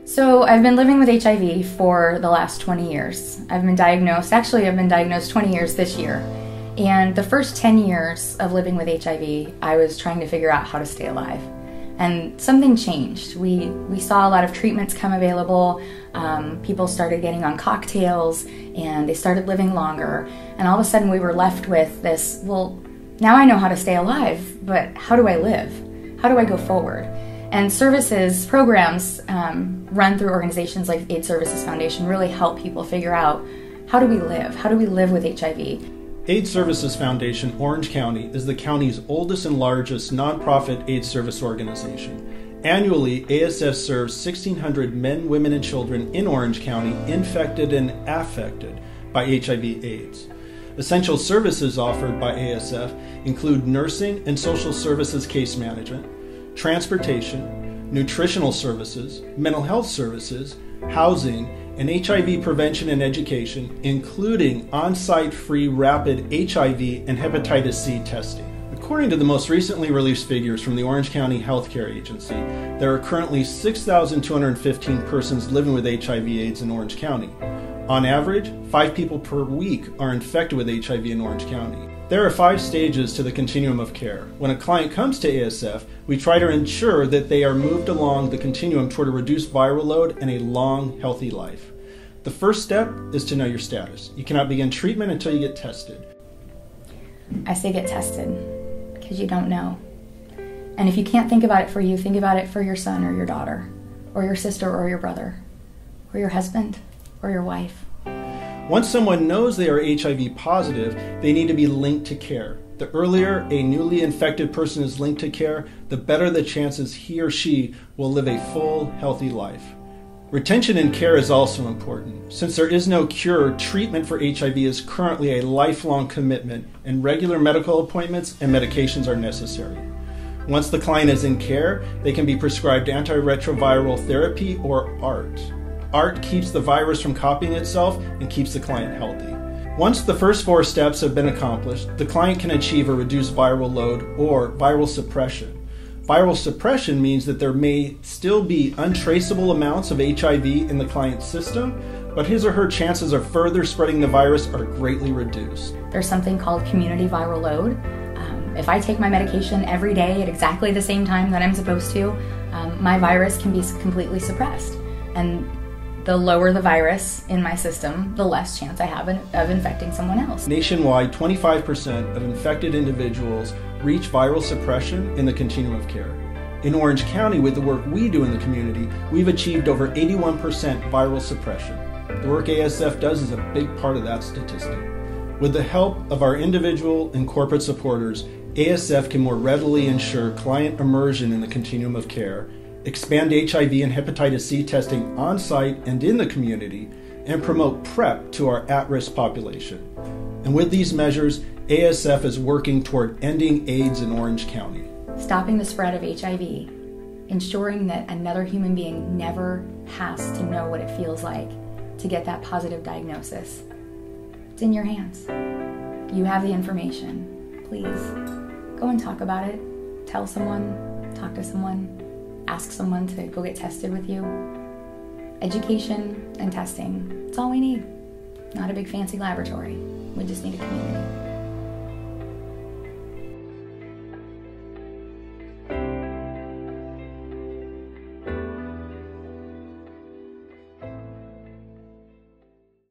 So I've been living with HIV for the last 20 years. I've been diagnosed 20 years this year. And the first 10 years of living with HIV, I was trying to figure out how to stay alive. And something changed. We saw a lot of treatments come available. People started getting on cocktails and they started living longer. And all of a sudden we were left with this, well, now I know how to stay alive, but how do I live? How do I go forward? And services, programs run through organizations like AIDS Services Foundation really help people figure out, how do we live? How do we live with HIV? AIDS Services Foundation Orange County is the county's oldest and largest nonprofit AIDS service organization. Annually, ASF serves 1,600 men, women, and children in Orange County infected and affected by HIV/AIDS. Essential services offered by ASF include nursing and social services case management, transportation, nutritional services, mental health services, housing, and HIV prevention and education, including on-site free rapid HIV and hepatitis C testing. According to the most recently released figures from the Orange County Healthcare Agency, there are currently 6,215 persons living with HIV/AIDS in Orange County. On average, 5 people per week are infected with HIV in Orange County. There are 5 stages to the continuum of care. When a client comes to ASF, we try to ensure that they are moved along the continuum toward a reduced viral load and a long, healthy life. The first step is to know your status. You cannot begin treatment until you get tested. I say get tested, because you don't know. And if you can't think about it for you, think about it for your son or your daughter, or your sister or your brother, or your husband or your wife. Once someone knows they are HIV positive, they need to be linked to care. The earlier a newly infected person is linked to care, the better the chances he or she will live a full, healthy life. Retention in care is also important. Since there is no cure, treatment for HIV is currently a lifelong commitment, and regular medical appointments and medications are necessary. Once the client is in care, they can be prescribed antiretroviral therapy or ART. ART keeps the virus from copying itself and keeps the client healthy. Once the first 4 steps have been accomplished, the client can achieve a reduced viral load or viral suppression. Viral suppression means that there may still be untraceable amounts of HIV in the client's system, but his or her chances of further spreading the virus are greatly reduced. There's something called community viral load. If I take my medication every day at exactly the same time that I'm supposed to, my virus can be completely suppressed. And the lower the virus in my system, the less chance I have of infecting someone else. Nationwide, 25% of infected individuals reach viral suppression in the continuum of care. In Orange County, with the work we do in the community, we've achieved over 81% viral suppression. The work ASF does is a big part of that statistic. With the help of our individual and corporate supporters, ASF can more readily ensure client immersion in the continuum of care, expand HIV and hepatitis C testing on-site and in the community, and promote PrEP to our at-risk population. And with these measures, ASF is working toward ending AIDS in Orange County. Stopping the spread of HIV, ensuring that another human being never has to know what it feels like to get that positive diagnosis. It's in your hands. You have the information. Please, go and talk about it. Tell someone, talk to someone, ask someone to go get tested with you. Education and testing, it's all we need. Not a big fancy laboratory. We just need a community.